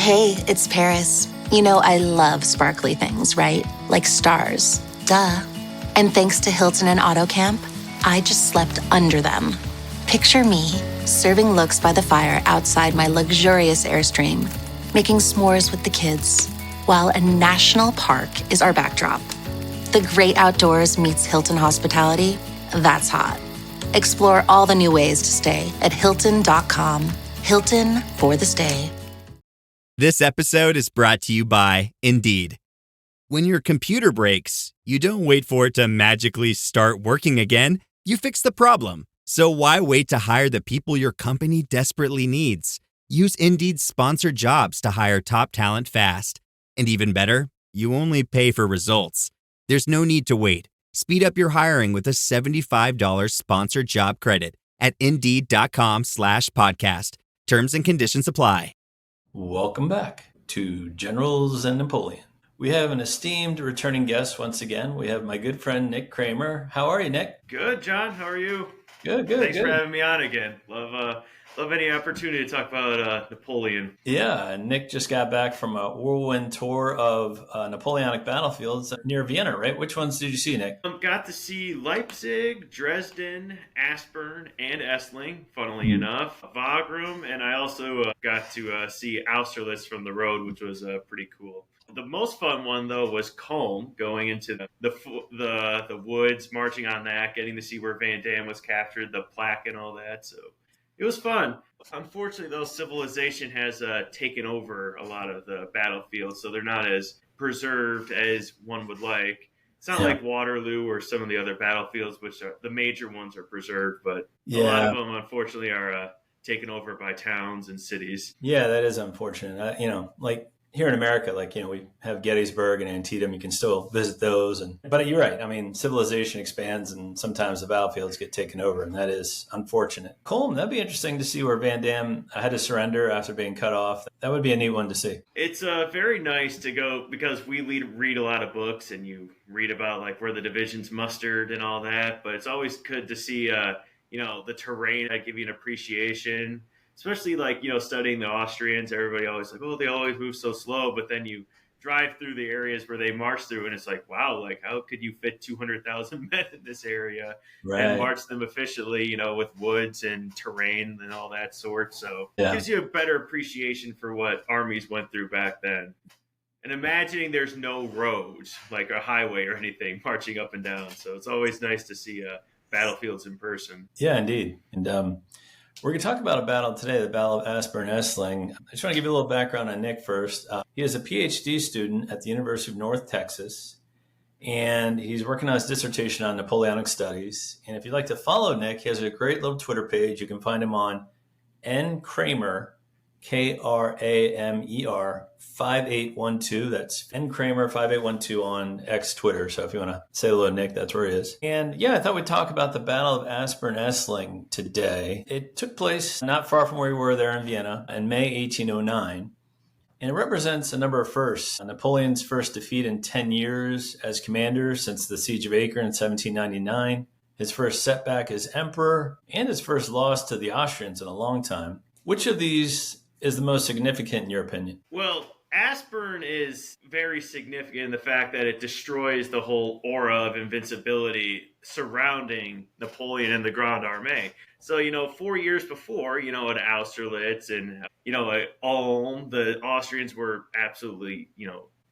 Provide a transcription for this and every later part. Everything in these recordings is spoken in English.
Hey, it's Paris. You know I love sparkly things, right? Like stars. Duh. And thanks to Hilton and AutoCamp, I just slept under them. Picture me, serving looks by the fire outside my luxurious Airstream, making s'mores with the kids, while a national park is our backdrop. The great outdoors meets Hilton hospitality. That's hot. Explore all the new ways to stay at Hilton.com. Hilton for the stay. This episode is brought to you by Indeed. When your computer breaks, you don't wait for it to magically start working again. You fix the problem. So why wait to hire the people your company desperately needs? Use Indeed's sponsored jobs to hire top talent fast. And even better, you only pay for results. There's no need to wait. Speed up your hiring with a $75 sponsored job credit at Indeed.com/podcast. Terms and conditions apply. Welcome back to Generals and Napoleon. We have an esteemed returning guest once again. We have my good friend Nick Kramer. How are you, Nick? Good, John. How are you? Good. Thanks for having me on again. Love any opportunity to talk about Napoleon. Yeah, and Nick just got back from a whirlwind tour of Napoleonic battlefields near Vienna, right? Which ones did you see, Nick? Got to see Leipzig, Dresden, Aspern, and Essling, funnily enough, Wagram, and I also got to see Austerlitz from the road, which was pretty cool. The most fun one, though, was Culm, going into the woods, marching on that, getting to see where Van Dam was captured, the plaque and all that, so it was fun. Unfortunately, though, civilization has taken over a lot of the battlefields, so they're not as preserved as one would like. It's not like Waterloo or some of the other battlefields, which are, the major ones are preserved, but a lot of them, unfortunately, are taken over by towns and cities. Yeah, that is unfortunate. Like here in America, we have Gettysburg and Antietam. You can still visit those. But you're right. I mean, civilization expands and sometimes the battlefields get taken over, and that is unfortunate. Culm, that'd be interesting to see where Van Dam had to surrender after being cut off. That would be a neat one to see. It's very nice to go because we read a lot of books and you read about like where the divisions mustered and all that. But it's always good to see, the terrain. I give you an appreciation. Especially studying the Austrians, everybody always like, oh, they always move so slow. But then you drive through the areas where they march through and it's like, wow, like how could you fit 200,000 men in this area and march them efficiently, with woods and terrain and all that sort. So it gives you a better appreciation for what armies went through back then. And imagining there's no roads, like a highway or anything marching up and down. So it's always nice to see battlefields in person. Yeah, indeed. And, we're going to talk about a battle today, the Battle of Aspern-Essling. I just want to give you a little background on Nick first. He is a PhD student at the University of North Texas, and he's working on his dissertation on Napoleonic studies. And if you'd like to follow Nick, he has a great little Twitter page. You can find him on N Kramer, Kramer 5812. That's N Kramer 5812 on X Twitter. So if you want to say hello to Nick, that's where he is. And I thought we'd talk about the Battle of Aspern-Essling today. It took place not far from where we were there in Vienna in May 1809. And it represents a number of firsts. Napoleon's first defeat in 10 years as commander since the Siege of Acre in 1799. His first setback as emperor, and his first loss to the Austrians in a long time. Which of these is the most significant in your opinion? Well, Aspern is very significant in the fact that it destroys the whole aura of invincibility surrounding Napoleon and the Grande Armée. So, 4 years before, at Austerlitz and, at Ulm, the Austrians were absolutely,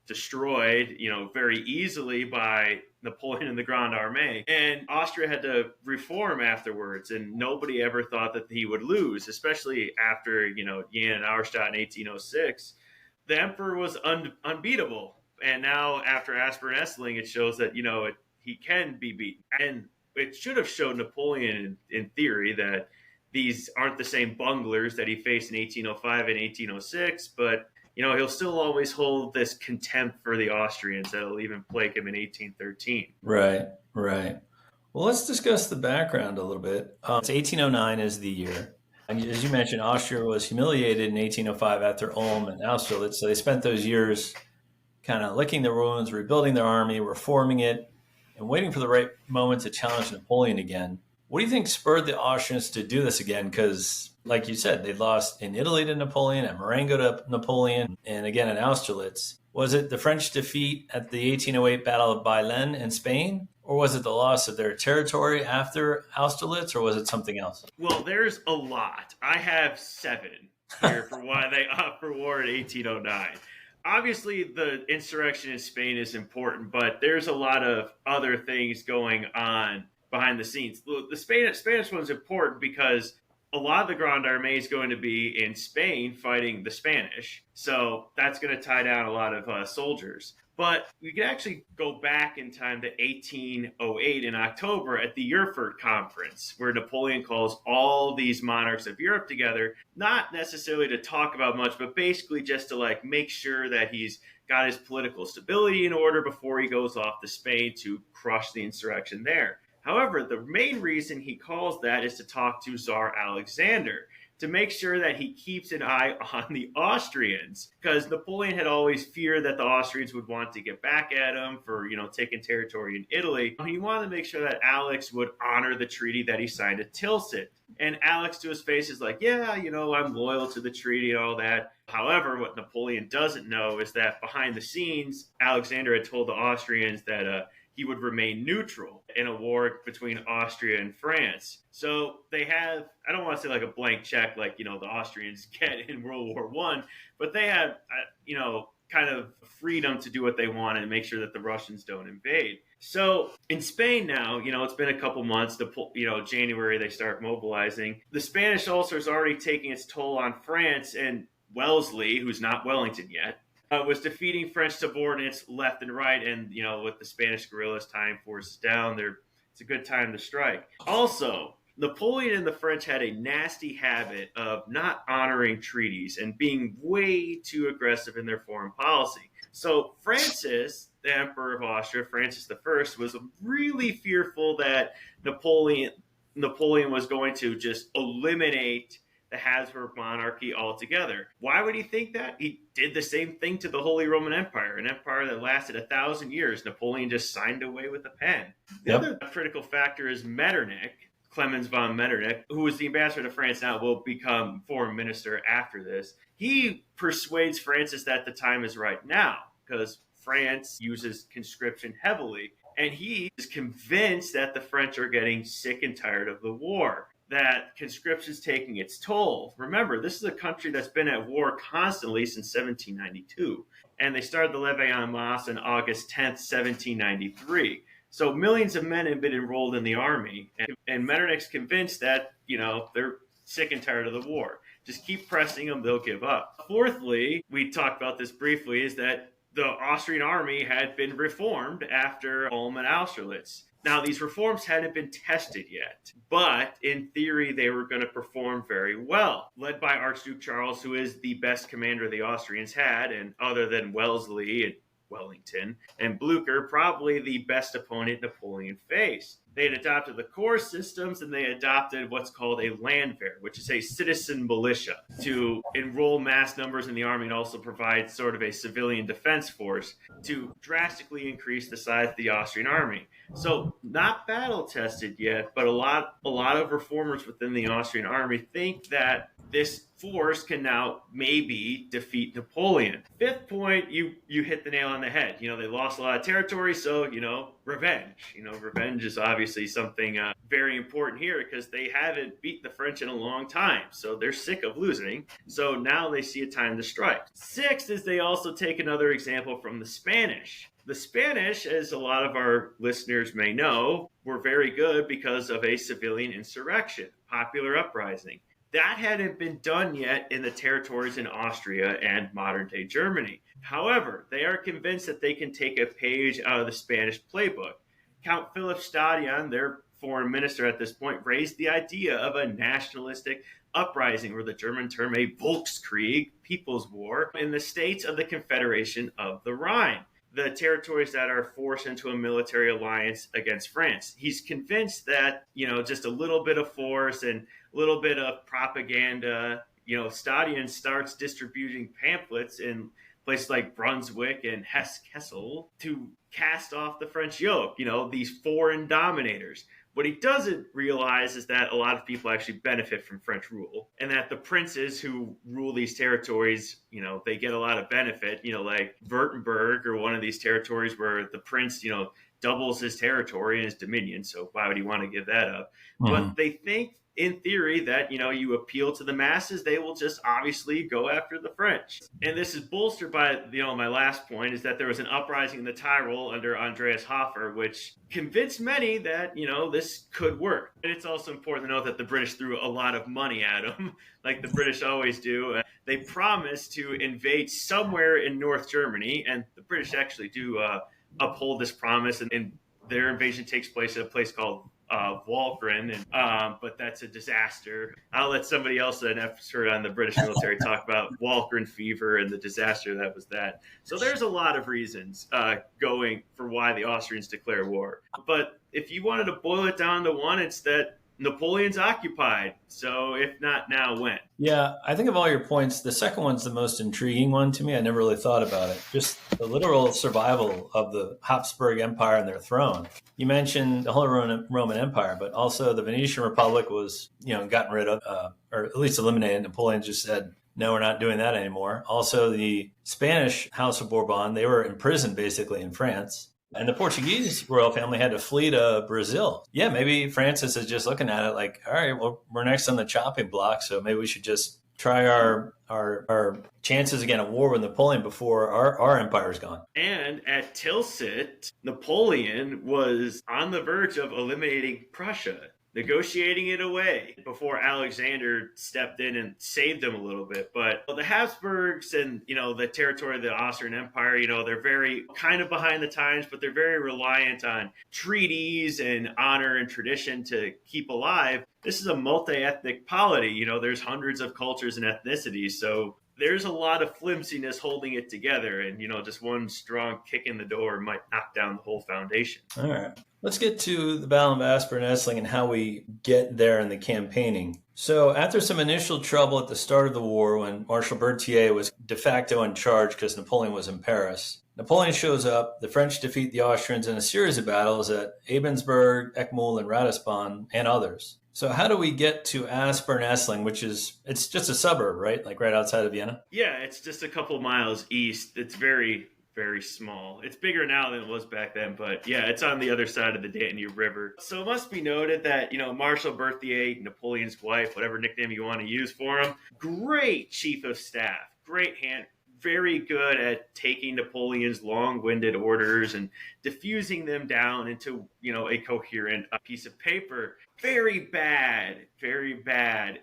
destroyed, very easily by Napoleon and the Grande Armée. And Austria had to reform afterwards, and nobody ever thought that he would lose, especially after, Jan and Auerstadt in 1806. The emperor was unbeatable. And now after Aspern-Essling, it shows that, he can be beaten. And it should have shown Napoleon in theory that these aren't the same bunglers that he faced in 1805 and 1806, but he'll still always hold this contempt for the Austrians that'll even plague him in 1813. Right. Well, let's discuss the background a little bit. It's 1809 is the year. And as you mentioned, Austria was humiliated in 1805 after Ulm and Austerlitz. So they spent those years kind of licking their wounds, rebuilding their army, reforming it, and waiting for the right moment to challenge Napoleon again. What do you think spurred the Austrians to do this again? Because, like you said, they lost in Italy to Napoleon, at Marengo to Napoleon, and again at Austerlitz. Was it the French defeat at the 1808 Battle of Bailén in Spain? Or was it the loss of their territory after Austerlitz? Or was it something else? Well, there's a lot. I have 7 here for why they opt for war in 1809. Obviously, the insurrection in Spain is important, but there's a lot of other things going on behind the scenes. The Spanish one's important because a lot of the Grand Armée is going to be in Spain fighting the Spanish. So that's going to tie down a lot of soldiers. But we can actually go back in time to 1808 in October at the Erfurt Conference, where Napoleon calls all these monarchs of Europe together, not necessarily to talk about much, but basically just to make sure that he's got his political stability in order before he goes off to Spain to crush the insurrection there. However, the main reason he calls that is to talk to Tsar Alexander, to make sure that he keeps an eye on the Austrians, because Napoleon had always feared that the Austrians would want to get back at him for, taking territory in Italy. He wanted to make sure that Alex would honor the treaty that he signed at Tilsit. And Alex, to his face, is like, yeah, I'm loyal to the treaty and all that. However, what Napoleon doesn't know is that behind the scenes, Alexander had told the Austrians that he would remain neutral in a war between Austria and France. So they have, I don't want to say a blank check like, the Austrians get in World War I, but they have, kind of freedom to do what they want and make sure that the Russians don't invade. So in Spain now, it's been a couple months. January they start mobilizing. The Spanish ulcer is already taking its toll on France, and Wellesley, who's not Wellington yet, was defeating French subordinates left and right. And, with the Spanish guerrillas tying forces down, it's a good time to strike. Also, Napoleon and the French had a nasty habit of not honoring treaties and being way too aggressive in their foreign policy. So Francis, the Emperor of Austria, Francis I, was really fearful that Napoleon was going to just eliminate the Habsburg monarchy altogether. Why would he think that? He did the same thing to the Holy Roman Empire, an empire that lasted 1,000 years. Napoleon just signed away with a pen. The other critical factor is Metternich, Clemens von Metternich, who was the ambassador to France now, will become foreign minister after this. He persuades Francis that the time is right now because France uses conscription heavily. And he is convinced that the French are getting sick and tired of the war, that conscription's taking its toll. Remember, this is a country that's been at war constantly since 1792. And they started the Levée en Masse on August 10th, 1793. So millions of men have been enrolled in the army. And Metternich's convinced that, they're sick and tired of the war. Just keep pressing them, they'll give up. Fourthly, we talked about this briefly, is that the Austrian army had been reformed after Ulm and Austerlitz. Now, these reforms hadn't been tested yet, but in theory, they were going to perform very well. Led by Archduke Charles, who is the best commander the Austrians had, and other than Wellesley and Wellington and Blucher, probably the best opponent Napoleon faced. They had adopted the corps systems, and they adopted what's called a Landwehr, which is a citizen militia, to enroll mass numbers in the army and also provide sort of a civilian defense force to drastically increase the size of the Austrian army. So not battle tested yet, but a lot of reformers within the Austrian army think that this force can now maybe defeat Napoleon. Fifth point, you hit the nail on the head. They lost a lot of territory, so, revenge. Revenge is obviously something very important here because they haven't beat the French in a long time. So they're sick of losing. So now they see a time to strike. Sixth is they also take another example from the Spanish. The Spanish, as a lot of our listeners may know, were very good because of a civilian insurrection, popular uprising. That hadn't been done yet in the territories in Austria and modern-day Germany. However, they are convinced that they can take a page out of the Spanish playbook. Count Philip Stadion, their foreign minister at this point, raised the idea of a nationalistic uprising, or the German term a Volkskrieg, People's War, in the states of the Confederation of the Rhine, the territories that are forced into a military alliance against France. He's convinced that, just a little bit of force and a little bit of propaganda, Stadion starts distributing pamphlets in places like Brunswick and Hesse-Kassel to cast off the French yoke, these foreign dominators. What he doesn't realize is that a lot of people actually benefit from French rule, and that the princes who rule these territories, they get a lot of benefit, like Württemberg or one of these territories where the prince, doubles his territory and his dominion. So why would he want to give that up? Mm-hmm. But they think in theory that, you appeal to the masses, they will just obviously go after the French. And this is bolstered by, my last point is that there was an uprising in the Tyrol under Andreas Hofer, which convinced many that, this could work. And it's also important to note that the British threw a lot of money at them, like the British always do. They promised to invade somewhere in North Germany, and the British actually do uphold this promise, and their invasion takes place at a place called Walcheren, but that's a disaster. I'll let somebody else, an expert on the British military, talk about Walcheren fever and the disaster that was that. So there's a lot of reasons going for why the Austrians declare war. But if you wanted to boil it down to one, it's that Napoleon's occupied. So if not now, when? Yeah, I think of all your points, the second one's the most intriguing one to me. I never really thought about it. Just the literal survival of the Habsburg Empire and their throne. You mentioned the whole Roman Empire, but also the Venetian Republic was, gotten rid of, or at least eliminated. Napoleon just said, no, we're not doing that anymore. Also, the Spanish House of Bourbon, they were imprisoned basically in France. And the Portuguese royal family had to flee to Brazil. Yeah, maybe Francis is just looking at it like, all right, well, we're next on the chopping block, so maybe we should just try our chances again at war with Napoleon before our empire's gone. And at Tilsit, Napoleon was on the verge of eliminating Prussia, negotiating it away before Alexander stepped in and saved him a little bit. But the Habsburgs and, the territory of the Austrian Empire, they're very kind of behind the times, but they're very reliant on treaties and honor and tradition to keep alive. This is a multi-ethnic polity. There's hundreds of cultures and ethnicities. So there's a lot of flimsiness holding it together. And, just one strong kick in the door might knock down the whole foundation. All right. Let's get to the Battle of Aspern-Essling and how we get there in the campaigning. So after some initial trouble at the start of the war, when Marshal Berthier was de facto in charge because Napoleon was in Paris, Napoleon shows up, the French defeat the Austrians in a series of battles at Ebensburg, Eckmühl, and Ratisbon, and others. So how do we get to Aspern-Essling, it's just a suburb, right? Like right outside of Vienna? Yeah, it's just a couple miles east. It's very, very small. It's bigger now than it was back then, but yeah, it's on the other side of the Danube River. So it must be noted that, Marshal Berthier, Napoleon's wife, whatever nickname you want to use for him, great chief of staff, great hand, very good at taking Napoleon's long-winded orders and diffusing them down into, a coherent piece of paper. Very bad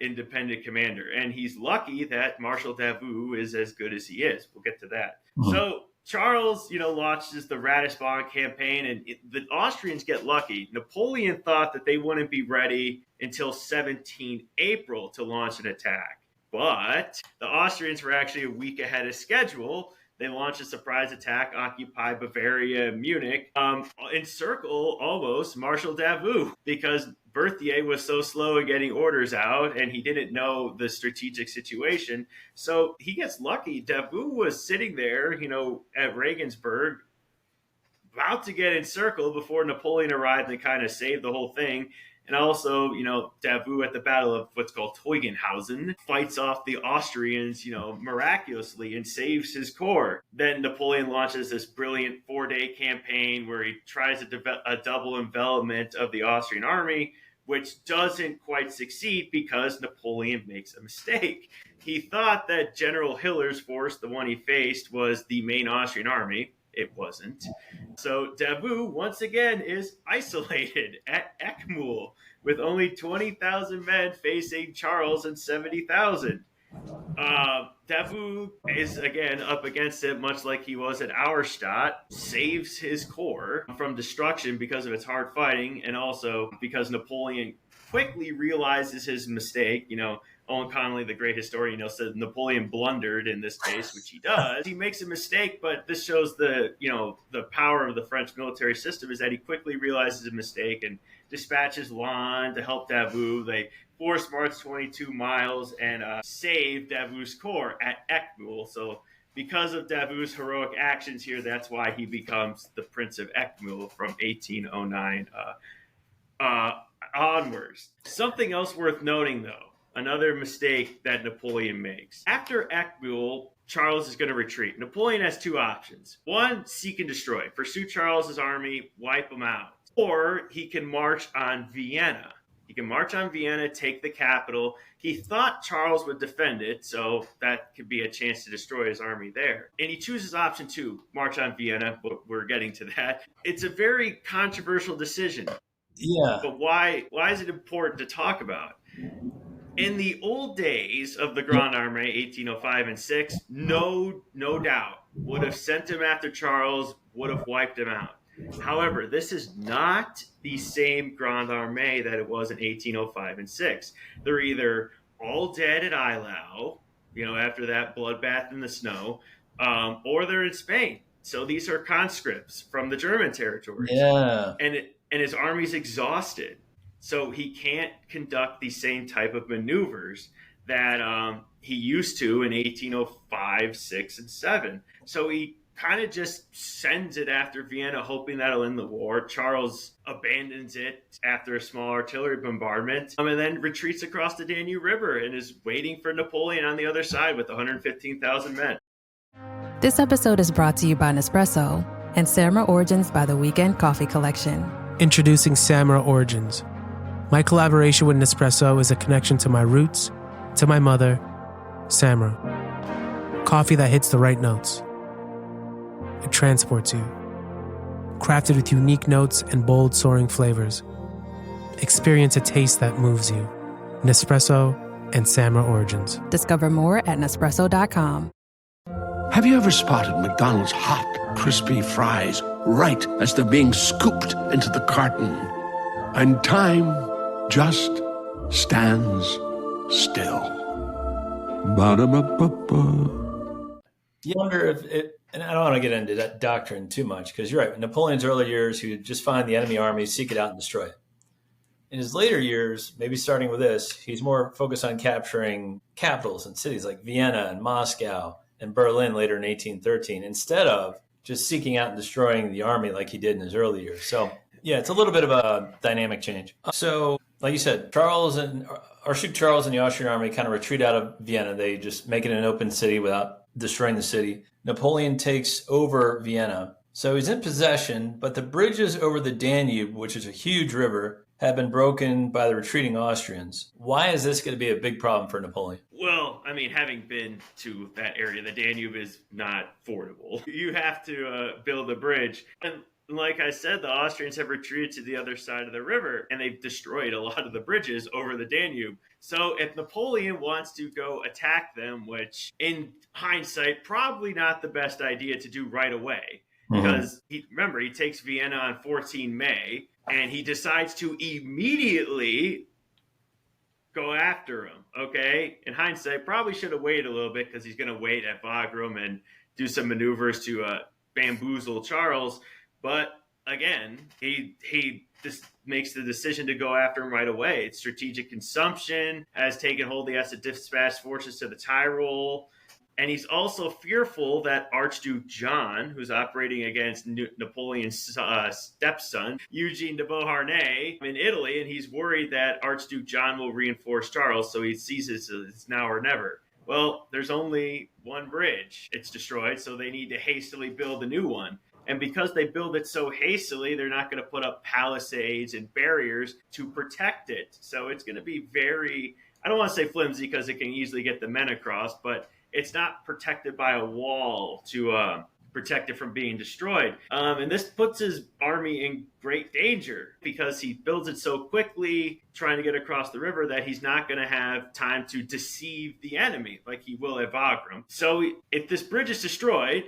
independent commander. And he's lucky that Marshal Davout is as good as he is. We'll get to that. Mm-hmm. So Charles, launches the Ratisbon campaign, and the Austrians get lucky. Napoleon thought that they wouldn't be ready until 17 April to launch an attack. But the Austrians were actually a week ahead of schedule. They launched a surprise attack, occupy Bavaria and Munich, encircle almost Marshal Davout, because Berthier was so slow in getting orders out and he didn't know the strategic situation. So he gets lucky. Davout was sitting there, at Regensburg, about to get encircled before Napoleon arrived and kind of saved the whole thing. And also, Davout at the Battle of what's called Teugn-Hausen fights off the Austrians, miraculously and saves his corps. Then Napoleon launches this brilliant 4-day campaign where he tries a double envelopment of the Austrian army, which doesn't quite succeed because Napoleon makes a mistake. He thought that General Hiller's force, the one he faced, was the main Austrian army. It wasn't. So Davout, once again, is isolated at Eckmühl with only 20,000 men facing Charles and 70,000. Davout is, again, up against it, much like he was at Auerstadt, saves his corps from destruction because of its hard fighting, and also because Napoleon quickly realizes his mistake. Owen Connolly, the great historian, said Napoleon blundered in this case, which he does. He makes a mistake, but this shows the power of the French military system is that he quickly realizes a mistake and dispatches Lannes to help Davout. They force march 22 miles and save Davout's corps at Eckmühl. So because of Davout's heroic actions here, that's why he becomes the Prince of Eckmühl from 1809 onwards. Something else worth noting, though, another mistake that Napoleon makes. After Eckmühl, Charles is going to retreat. Napoleon has two options. One, seek and destroy. Pursue Charles's army, wipe them out. Or he can march on Vienna. He can march on Vienna, take the capital. He thought Charles would defend it, so that could be a chance to destroy his army there. And he chooses option two, march on Vienna, but we're getting to that. It's a very controversial decision. Yeah. But why is it important to talk about? In the old days of the Grande Armée, 1805 and 6, no doubt would have sent him after Charles, would have wiped him out. However, this is not the same Grande Armée that it was in 1805 and 6. They're either all dead at Eylau, after that bloodbath in the snow, or they're in Spain. So these are conscripts from the German territories. Yeah. And his army's exhausted. So he can't conduct the same type of maneuvers that he used to in 1805, 6, and 7. So he kind of just sends it after Vienna, hoping that'll end the war. Charles abandons it after a small artillery bombardment, and then retreats across the Danube River and is waiting for Napoleon on the other side with 115,000 men. This episode is brought to you by Nespresso and Samra Origins by the Weekend Coffee Collection. Introducing Samra Origins. My collaboration with Nespresso is a connection to my roots, to my mother, Samra. Coffee that hits the right notes. It transports you. Crafted with unique notes and bold, soaring flavors. Experience a taste that moves you. Nespresso and Samra Origins. Discover more at Nespresso.com. Have you ever spotted McDonald's hot, crispy fries right as they're being scooped into the carton? And time just stands still. Ba-da-ba-ba-ba. You wonder if it, and I don't want to get into that doctrine too much, because you're right. In Napoleon's early years, he would just find the enemy army, seek it out, and destroy it. In his later years, maybe starting with this, he's more focused on capturing capitals and cities like Vienna and Moscow and Berlin later in 1813, instead of just seeking out and destroying the army like he did in his early years. So, yeah, it's a little bit of a dynamic change. So, like you said, Archduke Charles and the Austrian army kind of retreat out of Vienna. They just make it an open city without destroying the city. Napoleon takes over Vienna. So he's in possession, but the bridges over the Danube, which is a huge river, have been broken by the retreating Austrians. Why is this going to be a big problem for Napoleon? Well, I mean, having been to that area, the Danube is not fordable. You have to build a bridge. And like I said, the Austrians have retreated to the other side of the river, and they've destroyed a lot of the bridges over the Danube. So if Napoleon wants to go attack them, which in hindsight, probably not the best idea to do right away, because he takes Vienna on 14 May, and he decides to immediately go after him, okay? In hindsight, probably should have waited a little bit, because he's going to wait at Wagram and do some maneuvers to bamboozle Charles. But again, he just makes the decision to go after him right away. It's strategic consumption has taken hold. He has to dispatch forces to the Tyrol. And he's also fearful that Archduke John, who's operating against Napoleon's stepson, Eugene de Beauharnais, in Italy, and he's worried that Archduke John will reinforce Charles, so he sees it's now or never. Well, there's only one bridge. It's destroyed, so they need to hastily build a new one. And because they build it so hastily, they're not going to put up palisades and barriers to protect it. So it's going to be very, I don't want to say flimsy, because it can easily get the men across, but it's not protected by a wall to protect it from being destroyed. And this puts his army in great danger, because he builds it so quickly, trying to get across the river, that he's not going to have time to deceive the enemy like he will at Wagram. So if this bridge is destroyed,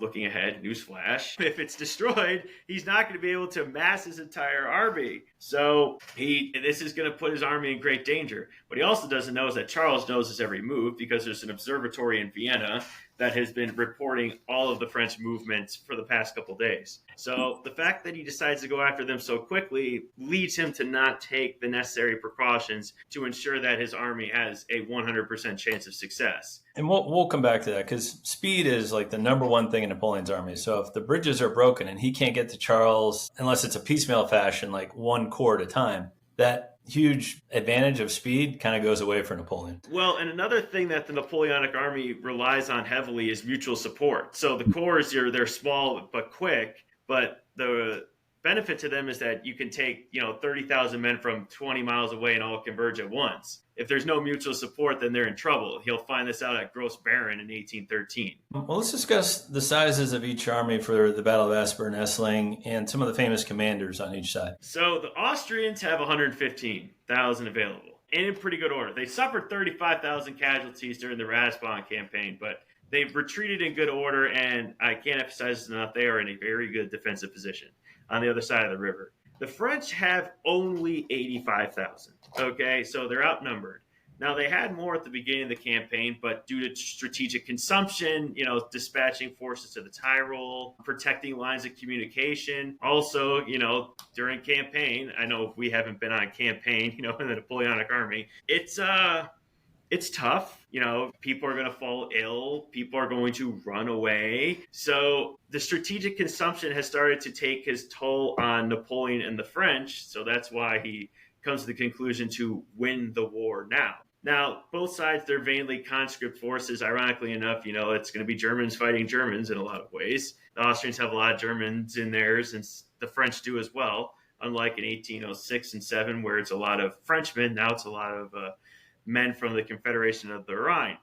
looking ahead, newsflash, if it's destroyed, he's not going to be able to mass his entire army. So this is going to put his army in great danger. What he also doesn't know is that Charles knows his every move, because there's an observatory in Vienna that has been reporting all of the French movements for the past couple days. So the fact that he decides to go after them so quickly leads him to not take the necessary precautions to ensure that his army has a 100% chance of success. And we'll come back to that because speed is like the number one thing in Napoleon's army. So if the bridges are broken and he can't get to Charles, unless it's a piecemeal fashion, like one corps at a time, that huge advantage of speed kind of goes away for Napoleon. Well, and another thing that the Napoleonic army relies on heavily is mutual support. So the corps, they're small but quick, but the benefit to them is that you can take 30,000 men from 20 miles away and all converge at once. If there's no mutual support, then they're in trouble. He'll find this out at Gross Baron in 1813. Well, let's discuss the sizes of each army for the Battle of Aspern-Essling and some of the famous commanders on each side. So the Austrians have 115,000 available, and in pretty good order. They suffered 35,000 casualties during the Ratisbon campaign, but they've retreated in good order, and I can't emphasize this enough, they are in a very good defensive position on the other side of the river. The French have only 85,000, okay? So they're outnumbered. Now, they had more at the beginning of the campaign, but due to strategic consumption, dispatching forces to the Tyrol, protecting lines of communication. Also, during campaign, I know we haven't been on campaign, in the Napoleonic army. It's tough. People are going to fall ill. People are going to run away. So the strategic consumption has started to take his toll on Napoleon and the French. So that's why he comes to the conclusion to win the war now. Now, both sides, they're mainly conscript forces. Ironically enough, it's going to be Germans fighting Germans in a lot of ways. The Austrians have a lot of Germans in theirs, and the French do as well. Unlike in 1806 and 7, where it's a lot of Frenchmen, now it's a lot of men from the Confederation of the Rhine.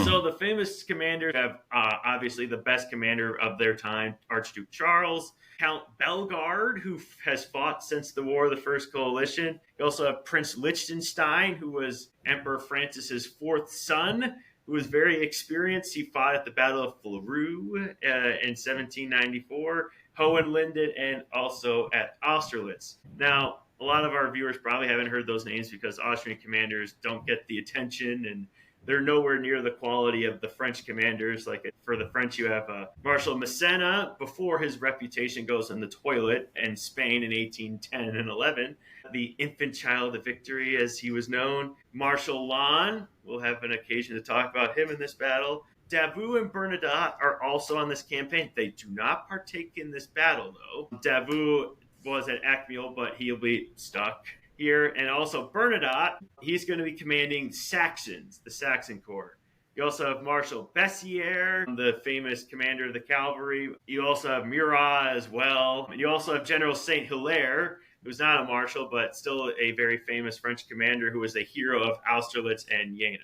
So the famous commanders have obviously the best commander of their time, Archduke Charles, Count Bellegarde, who has fought since the War of the First Coalition. You also have Prince Liechtenstein, who was Emperor Francis's fourth son, who was very experienced. He fought at the Battle of Fleurus in 1794, Hohenlinden, and also at Austerlitz. Now, a lot of our viewers probably haven't heard those names because Austrian commanders don't get the attention, and they're nowhere near the quality of the French commanders. Like for the French, you have Marshal Massena before his reputation goes in the toilet in Spain in 1810 and 11. The infant child of victory, as he was known. Marshal Lannes, we'll have an occasion to talk about him in this battle. Davout and Bernadotte are also on this campaign. They do not partake in this battle, though. Davout was at Acmeal, but he'll be stuck here. And also Bernadotte, he's going to be commanding Saxons, the Saxon Corps. You also have Marshal Bessières, the famous commander of the cavalry. You also have Murat as well. And you also have General Saint Hilaire, who's not a marshal, but still a very famous French commander who was a hero of Austerlitz and Jena.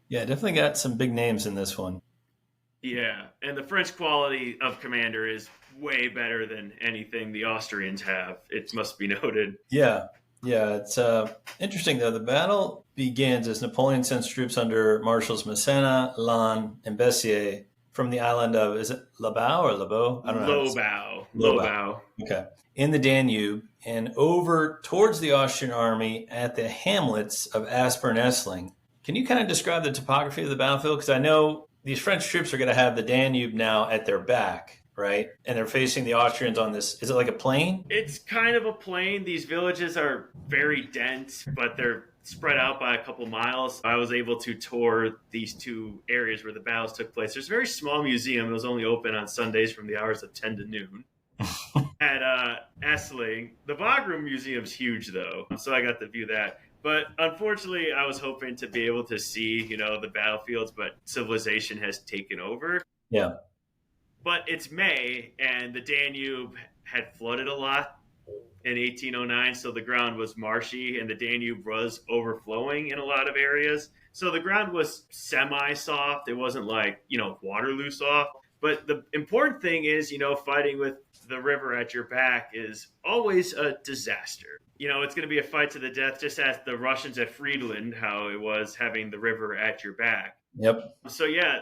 Yeah, definitely got some big names in this one. Yeah, and the French quality of commander is way better than anything the Austrians have, it must be noted. Yeah, it's interesting, though. The battle begins as Napoleon sends troops under Marshals Massena, Lannes, and Bessières from the island of, is it Labau or Lebeau? I don't know. Lobau. Okay. In the Danube and over towards the Austrian army at the hamlets of Aspern-Essling. Can you kind of describe the topography of the battlefield? Because I know these French troops are going to have the Danube now at their back, right? And they're facing the Austrians on this. Is it like a plain? It's kind of a plain. These villages are very dense, but they're spread out by a couple miles. I was able to tour these two areas where the battles took place. There's a very small museum. It was only open on Sundays from the hours of 10 to noon. At Essling. The Wagram Museum's huge, though, so I got to view that. But unfortunately, I was hoping to be able to see, the battlefields, but civilization has taken over. Yeah. But it's May, and the Danube had flooded a lot in 1809, so the ground was marshy, and the Danube was overflowing in a lot of areas. So the ground was semi-soft. It wasn't like, Waterloo soft. But the important thing is, fighting with the river at your back is always a disaster. It's going to be a fight to the death, just as the Russians at Friedland, how it was having the river at your back. Yep. So, yeah,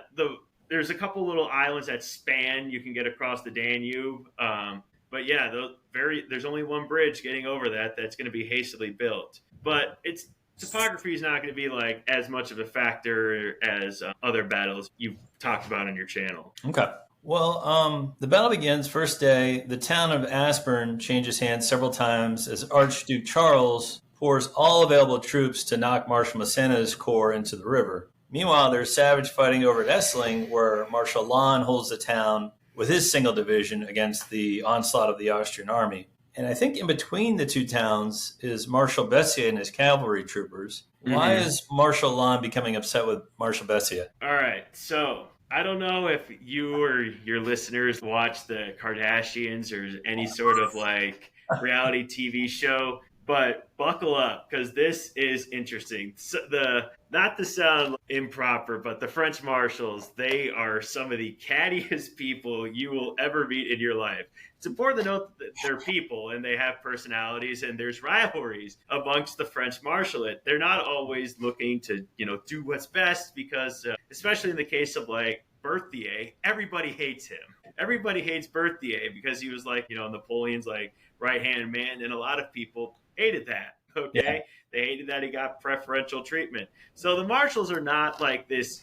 there's a couple little islands that span. You can get across the Danube. But, yeah, there's only one bridge getting over that's going to be hastily built. But it's topography is not going to be like as much of a factor as other battles you've talked about on your channel. Okay. Well, the battle begins first day. The town of Aspern changes hands several times as Archduke Charles pours all available troops to knock Marshal Massena's corps into the river. Meanwhile, there's savage fighting over at Essling, where Marshal Lannes holds the town with his single division against the onslaught of the Austrian army. And I think in between the two towns is Marshal Bessier and his cavalry troopers. Why is Marshal Lannes becoming upset with Marshal Bessier? All right, so I don't know if you or your listeners watch the Kardashians or any sort of like reality TV show, but buckle up because this is interesting. So not to sound improper, but the French marshals, they are some of the cattiest people you will ever meet in your life. It's important to note that they're people and they have personalities and there's rivalries amongst the French marshalate. They're not always looking to, do what's best because, especially in the case of like Berthier, everybody hates him. Everybody hates Berthier because he was like, Napoleon's like right-hand man, and a lot of people hated that. Okay. Yeah. They hated that he got preferential treatment. So the marshals are not like this,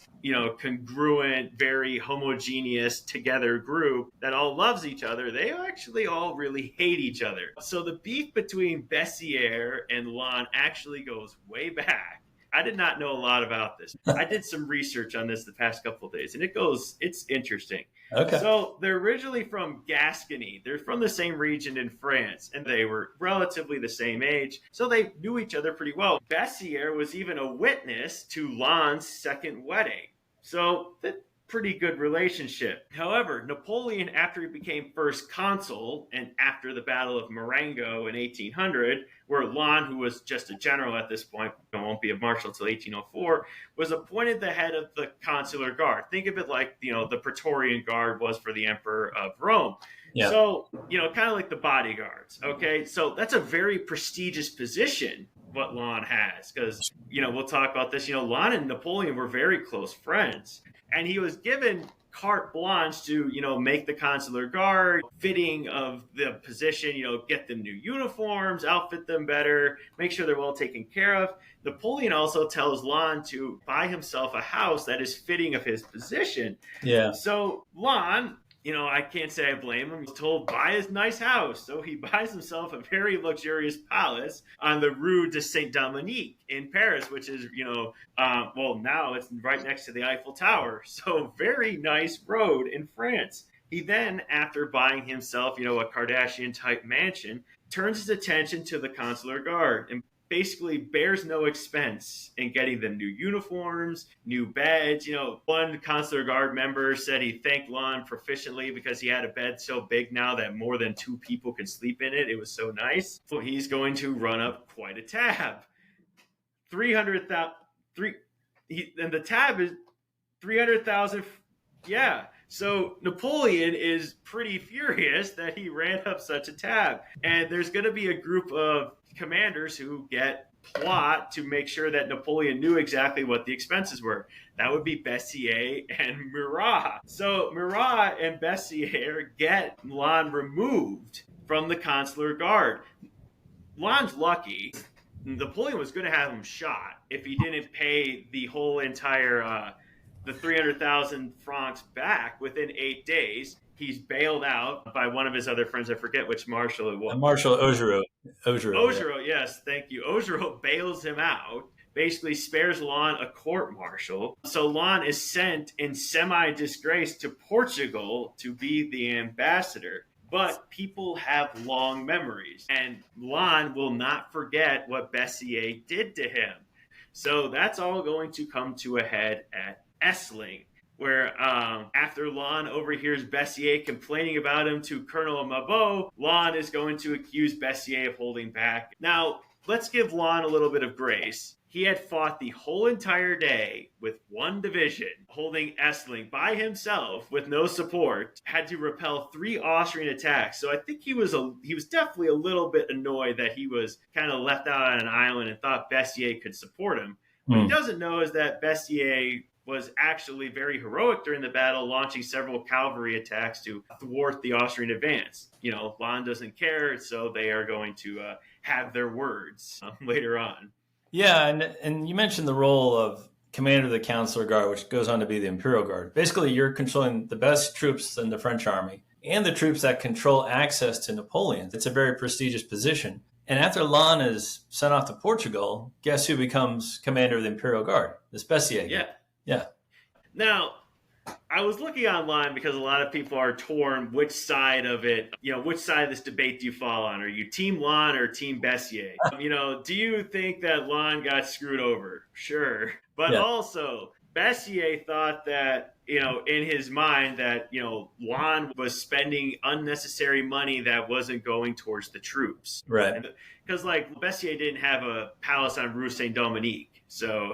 congruent, very homogeneous together group that all loves each other. They actually all really hate each other. So the beef between Bessier and Lannes actually goes way back. I did not know a lot about this. I did some research on this the past couple of days, and it's interesting. Okay. So they're originally from Gascony. They're from the same region in France, and they were relatively the same age, so they knew each other pretty well. Bessier was even a witness to Lannes' second wedding. So that's pretty good relationship. However, Napoleon, after he became first consul and after the Battle of Marengo in 1800, where Lannes, who was just a general at this point, won't be a marshal until 1804, was appointed the head of the consular guard. Think of it like, the Praetorian Guard was for the Emperor of Rome. Yeah. So, kind of like the bodyguards. Okay. So that's a very prestigious position what Lannes has because, we'll talk about this. Lannes and Napoleon were very close friends. And he was given carte blanche to, make the consular guard fitting of the position, get them new uniforms, outfit them better, make sure they're well taken care of. Napoleon also tells Lannes to buy himself a house that is fitting of his position. Yeah. So Lannes, I can't say I blame him. He's told buy his nice house. So he buys himself a very luxurious palace on the Rue de Saint-Dominique in Paris, which is, now it's right next to the Eiffel Tower. So very nice road in France. He then, after buying himself, a Kardashian-type mansion, turns his attention to the consular guard and basically bears no expense in getting them new uniforms, new beds. One consular guard member said he thanked Lannes proficiently because he had a bed so big now that more than two people could sleep in it. It was so nice. So he's going to run up quite a tab. 300,000. And the tab is 300,000. Yeah. So Napoleon is pretty furious that he ran up such a tab. And there's going to be a group of commanders who plot to make sure that Napoleon knew exactly what the expenses were. That would be Bessier and Murat. So Murat and Bessier get Lannes removed from the consular guard. Lannes lucky. Napoleon was going to have him shot if he didn't pay the whole entire the 300,000 francs back within 8 days. He's bailed out by one of his other friends. I forget which marshal it was. Marshal Augereau. Augereau, yes, thank you. Augereau bails him out, basically spares Lannes a court-martial. So Lannes is sent in semi-disgrace to Portugal to be the ambassador. But people have long memories, and Lannes will not forget what Bessier did to him. So that's all going to come to a head at Essling, where after Lannes overhears Bessier complaining about him to Colonel Mabot, Lannes is going to accuse Bessier of holding back. Now, let's give Lannes a little bit of grace. He had fought the whole entire day with one division, holding Essling by himself with no support, had to repel 3 Austrian attacks. So I think he was definitely a little bit annoyed that he was kind of left out on an island and thought Bessier could support him. What he doesn't know is that Bessier was actually very heroic during the battle, launching several cavalry attacks to thwart the Austrian advance. Lannes doesn't care, so they are going to have their words later on. Yeah, and you mentioned the role of commander of the Consular Guard, which goes on to be the Imperial Guard. Basically, you're controlling the best troops in the French army and the troops that control access to Napoleon. It's a very prestigious position. And after Lannes is sent off to Portugal, guess who becomes commander of the Imperial Guard? This Bessier. Yeah. Yeah. Now, I was looking online because a lot of people are torn which side of it, which side of this debate do you fall on? Are you Team Lannes or Team Bessier? Do you think that Lannes got screwed over? Sure. But also, Bessier thought that, in his mind that, Lannes was spending unnecessary money that wasn't going towards the troops. Right. Because, Bessier didn't have a palace on Rue Saint-Dominique. So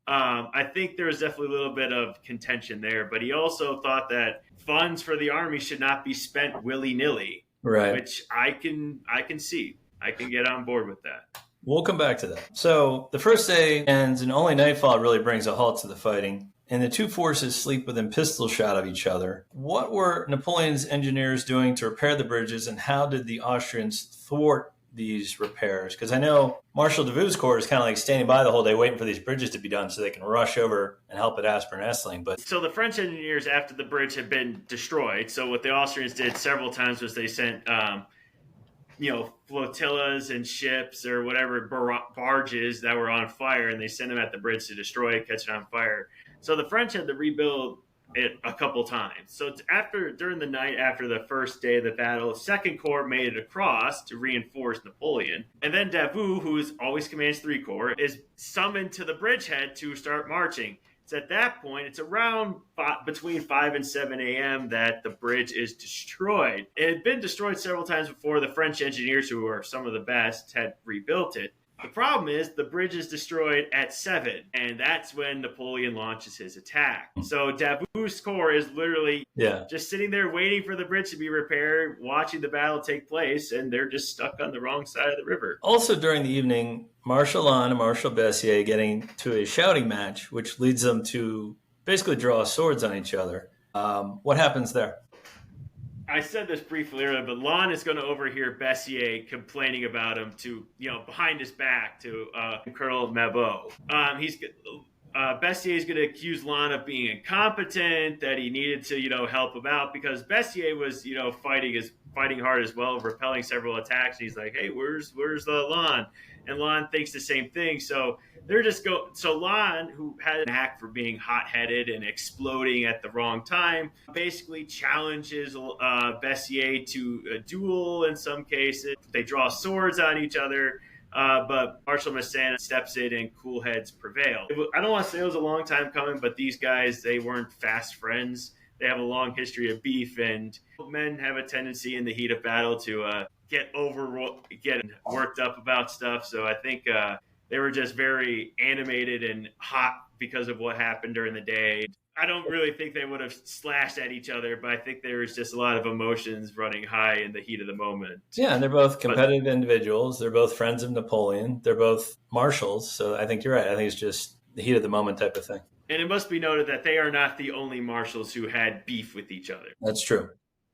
I think there was definitely a little bit of contention there. But he also thought that funds for the army should not be spent willy-nilly. Right. Which I can see. I can get on board with that. We'll come back to that. So the first day ends, and only nightfall really brings a halt to the fighting. And the two forces sleep within pistol shot of each other. What were Napoleon's engineers doing to repair the bridges, and how did the Austrians thwart these repairs? Because I know Marshal Davout's corps is kind of like standing by the whole day waiting for these bridges to be done so they can rush over and help at Aspern-Essling. But so the French engineers, after the bridge had been destroyed, so what the Austrians did several times was they sent flotillas and ships or whatever barges that were on fire, and they sent them at the bridge to destroy it, catch it on fire. So the French had to rebuild it a couple times. So during the night after the first day of the battle, Second Corps made it across to reinforce Napoleon. And then Davout, who always commands 3 Corps, is summoned to the bridgehead to start marching. It's at that point, it's around between 5 and 7 a.m. that the bridge is destroyed. It had been destroyed several times before. The French engineers, who are some of the best, had rebuilt it. The problem is the bridge is destroyed at 7, and that's when Napoleon launches his attack. So Davout's corps is literally just sitting there waiting for the bridge to be repaired, watching the battle take place, and they're just stuck on the wrong side of the river. Also during the evening, Marshal Lannes and Marshal Bessier getting to a shouting match, which leads them to basically draw swords on each other. What happens there? I said this briefly earlier, but Lannes is going to overhear Bessier complaining about him behind his back to Colonel Mabot. Bessier is going to accuse Lannes of being incompetent, that he needed to, help him out, because Bessier was, fighting hard as well, repelling several attacks. And he's like, hey, where's the Lannes? And Lannes thinks the same thing. So So Lannes, who had an knack for being hot-headed and exploding at the wrong time, basically challenges Bessier to a duel in some cases. They draw swords on each other. But Marshal Massena steps in and cool heads prevail. I don't want to say it was a long time coming, but these guys, they weren't fast friends. They have a long history of beef, and men have a tendency in the heat of battle to get worked up about stuff. So I think they were just very animated and hot because of what happened during the day. I don't really think they would have slashed at each other, but I think there was just a lot of emotions running high in the heat of the moment. Yeah, and they're both competitive individuals. They're both friends of Napoleon. They're both marshals. So I think you're right. I think it's just the heat of the moment type of thing. And it must be noted that they are not the only marshals who had beef with each other. That's true.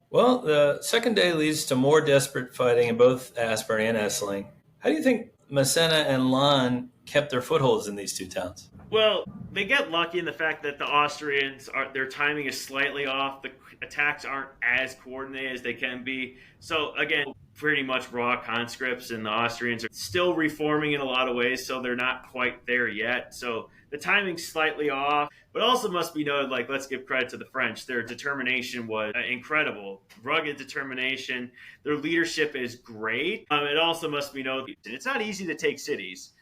Well, the second day leads to more desperate fighting in both Aspern and Essling. How do you think Massena and Lannes kept their footholds in these two towns? Well, they get lucky in the fact that the Austrians, their timing is slightly off. The attacks aren't as coordinated as they can be. So, again, pretty much raw conscripts, and the Austrians are still reforming in a lot of ways, so they're not quite there yet. So the timing's slightly off, but also must be noted, let's give credit to the French. Their determination was incredible. Rugged determination. Their leadership is great. It also must be noted, it's not easy to take cities.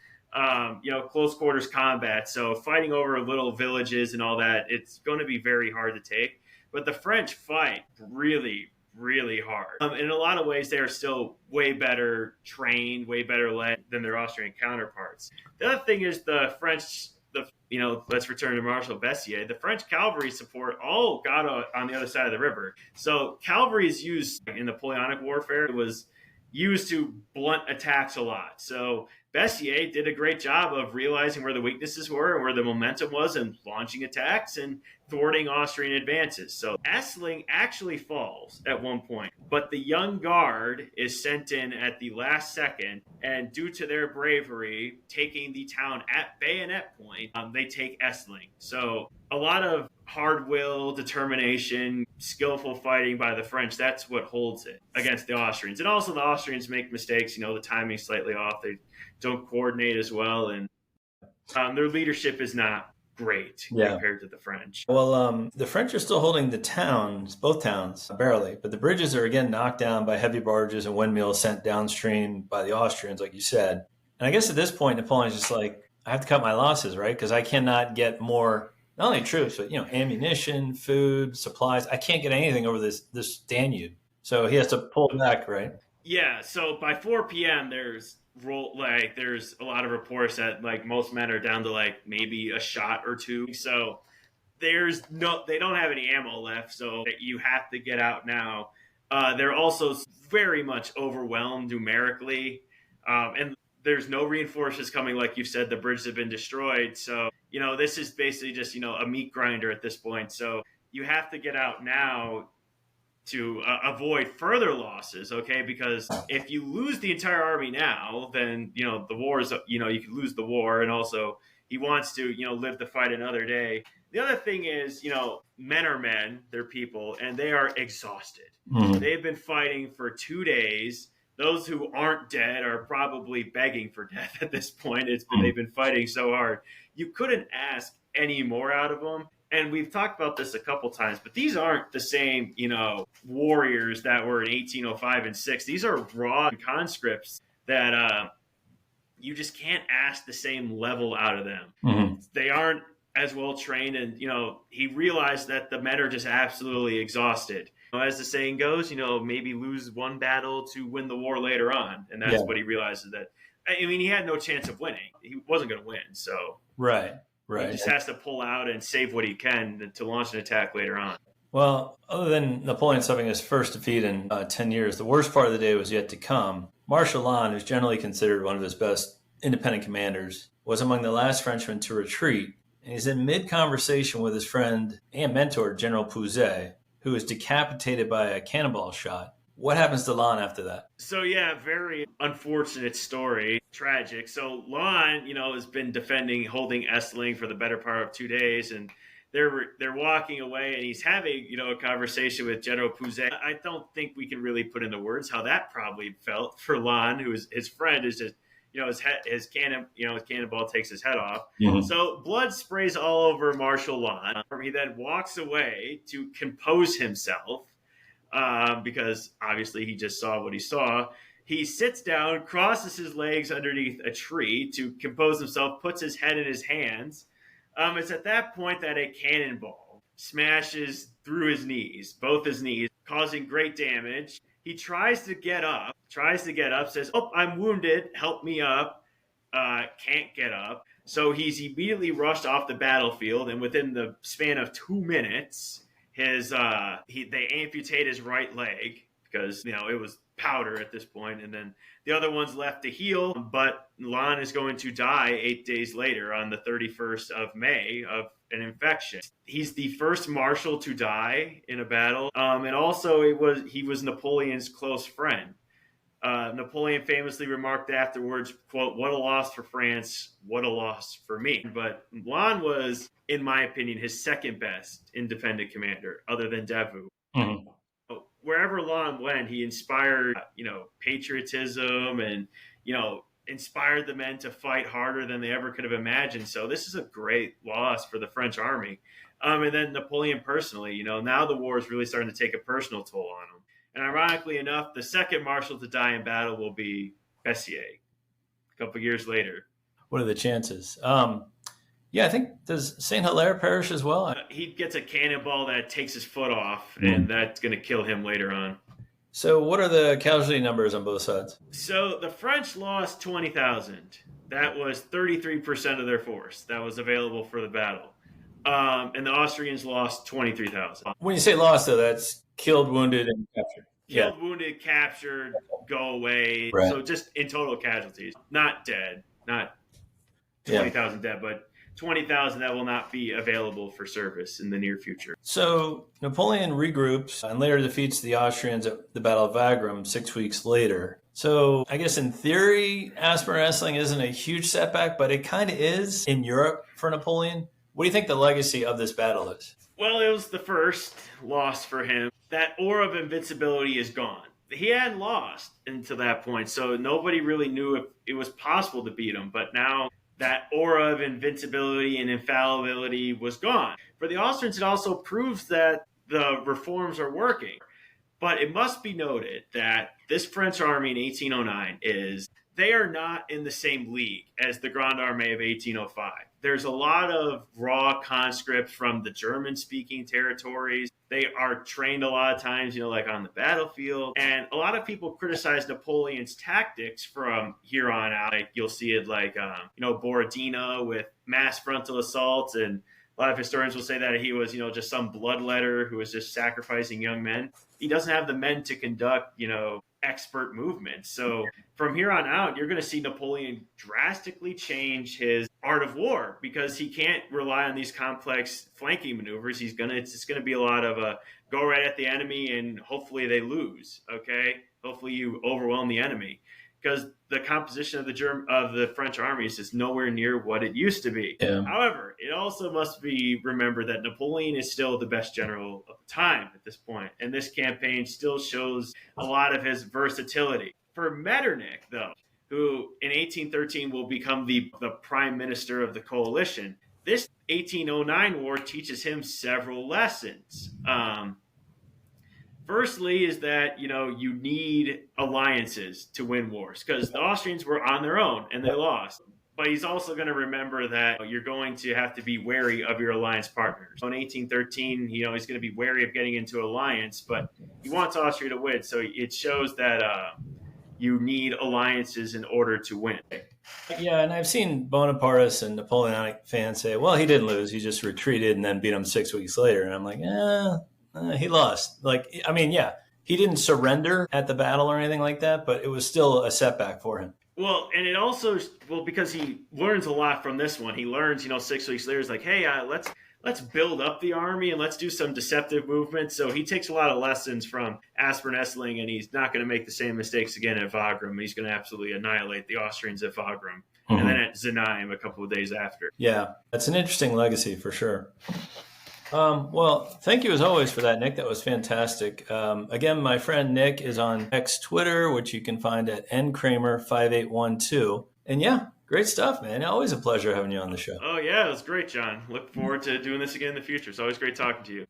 Close quarters combat. So fighting over little villages and all that, it's going to be very hard to take. But the French fight really, really hard. In a lot of ways, they are still way better trained, way better led than their Austrian counterparts. The other thing is the French, let's return to Marshal Bessier. The French cavalry support all got on the other side of the river. So cavalry is used in Napoleonic warfare. It was used to blunt attacks a lot. So Bessier did a great job of realizing where the weaknesses were and where the momentum was and launching attacks and thwarting Austrian advances. So Essling actually falls at one point, but the young guard is sent in at the last second, and due to their bravery, taking the town at bayonet point, they take Essling. So a lot of hard will, determination, skillful fighting by the French, that's what holds it against the Austrians. And also the Austrians make mistakes, the timing's slightly off. They don't coordinate as well, and their leadership is not great compared to the French. Well, the French are still holding the towns, both towns, barely, but the bridges are again knocked down by heavy barges and windmills sent downstream by the Austrians, like you said. And I guess at this point, Napoleon's just like, I have to cut my losses, right? Because I cannot get more, not only troops, but ammunition, food, supplies. I can't get anything over this Danube, so he has to pull back, right? Yeah. So by 4 p.m., there's a lot of reports that most men are down to maybe a shot or two. So they don't have any ammo left. So you have to get out now. They're also very much overwhelmed numerically, and there's no reinforcements coming. Like you said, the bridges have been destroyed. So this is basically just a meat grinder at this point. So you have to get out now to avoid further losses, okay? Because if you lose the entire army now, then, the war is, you could lose the war. And also he wants to, live to fight another day. The other thing is, men are men, they're people, and they are exhausted. Mm-hmm. They've been fighting for 2 days. Those who aren't dead are probably begging for death at this point. They've been fighting so hard. You couldn't ask any more out of them. And we've talked about this a couple times, but these aren't the same, warriors that were in 1805 and 6. These are raw conscripts that you just can't ask the same level out of them. Mm-hmm. They aren't as well trained, and he realized that the men are just absolutely exhausted. As the saying goes, maybe lose one battle to win the war later on, and that's what he realizes. That he had no chance of winning. He wasn't going to win, so right. He just has to pull out and save what he can to launch an attack later on. Well, other than Napoleon suffering his first defeat in 10 years, the worst part of the day was yet to come. Marshal Lannes, who's generally considered one of his best independent commanders, was among the last Frenchmen to retreat. And he's in mid-conversation with his friend and mentor, General Pouzet, who was decapitated by a cannonball shot. What happens to Lannes after that? So, very unfortunate story. Tragic. So, Lannes, has been holding Essling for the better part of 2 days, and they're walking away, and he's having, a conversation with General Pouzet. I don't think we can really put into words how that probably felt for Lannes, who is his friend, is just, his cannonball takes his head off. Mm-hmm. So blood sprays all over Marshal Lannes. He then walks away to compose himself. Because obviously he just saw what he saw. He sits down, crosses his legs underneath a tree to compose himself, puts his head in his hands. It's at that point that a cannonball smashes through his knees, both his knees, causing great damage. He tries to get up, says, "Oh, I'm wounded, help me up." Can't get up. So he's immediately rushed off the battlefield, and within the span of 2 minutes, they amputate his right leg because it was powder at this point, and then the other one's left to heal. But Lannes is going to die 8 days later on the 31st of May of an infection. He's the first marshal to die in a battle, and also he was Napoleon's close friend. Napoleon famously remarked afterwards, quote, "What a loss for France, what a loss for me." But Lannes was, in my opinion, his second best independent commander, other than Davout. Mm-hmm. Wherever Lannes went, he inspired, patriotism and, inspired the men to fight harder than they ever could have imagined. So this is a great loss for the French army. And then Napoleon personally, now the war is really starting to take a personal toll on him. And ironically enough, the second marshal to die in battle will be Bessier a couple of years later. What are the chances? I think, does St. Hilaire perish as well? He gets a cannonball that takes his foot off, and that's going to kill him later on. So what are the casualty numbers on both sides? So the French lost 20,000. That was 33% of their force that was available for the battle. And the Austrians lost 23,000. When you say lost, though, that's killed, wounded, and captured. Killed, wounded, captured, go away. Right. So just in total casualties, not dead, not 20,000 dead, but 20,000 that will not be available for service in the near future. So Napoleon regroups and later defeats the Austrians at the Battle of Wagram 6 weeks later. So I guess in theory, Aspern-Essling isn't a huge setback, but it kind of is in Europe for Napoleon. What do you think the legacy of this battle is? Well, it was the first loss for him. That aura of invincibility is gone. He hadn't lost until that point, so nobody really knew if it was possible to beat him. But now that aura of invincibility and infallibility was gone. For the Austrians, it also proves that the reforms are working. But it must be noted that this French army in 1809 they are not in the same league as the Grande Armée of 1805. There's a lot of raw conscripts from the German-speaking territories. They are trained a lot of times, like on the battlefield. And a lot of people criticize Napoleon's tactics from here on out. Like you'll see it Borodino with mass frontal assaults. And a lot of historians will say that he was, just some bloodletter who was just sacrificing young men. He doesn't have the men to conduct, expert movements. So from here on out, you're going to see Napoleon drastically change his art of war because he can't rely on these complex flanking maneuvers. It's going to be a lot of go right at the enemy and hopefully they lose. Okay. Hopefully you overwhelm the enemy because the composition of the French armies is nowhere near what it used to be. Yeah. However, it also must be remembered that Napoleon is still the best general of the time at this point, and this campaign still shows a lot of his versatility. For Metternich, though, who in 1813 will become the prime minister of the coalition, this 1809 war teaches him several lessons. Firstly is that, you need alliances to win wars because the Austrians were on their own and they lost. But he's also going to remember that you're going to have to be wary of your alliance partners. So in 1813, he's going to be wary of getting into alliance, but he wants Austria to win. So it shows that you need alliances in order to win. Yeah, and I've seen Bonapartists and Napoleonic fans say, well, he didn't lose. He just retreated and then beat him 6 weeks later. And I'm like, he lost. He didn't surrender at the battle or anything like that, but it was still a setback for him. Well, and it also, because he learns a lot from this one. He learns, 6 weeks later, he's like, hey, let's build up the army and let's do some deceptive movements. So he takes a lot of lessons from Aspern-Essling, and he's not going to make the same mistakes again at Wagram. He's going to absolutely annihilate the Austrians at Wagram. Mm-hmm. And then at Znaim a couple of days after. Yeah, that's an interesting legacy for sure. Well, thank you as always for that, Nick. That was fantastic. Again, my friend Nick is on X Twitter, which you can find at nkramer5812. And yeah, great stuff, man. Always a pleasure having you on the show. Oh, yeah, it was great, John. Look forward to doing this again in the future. It's always great talking to you.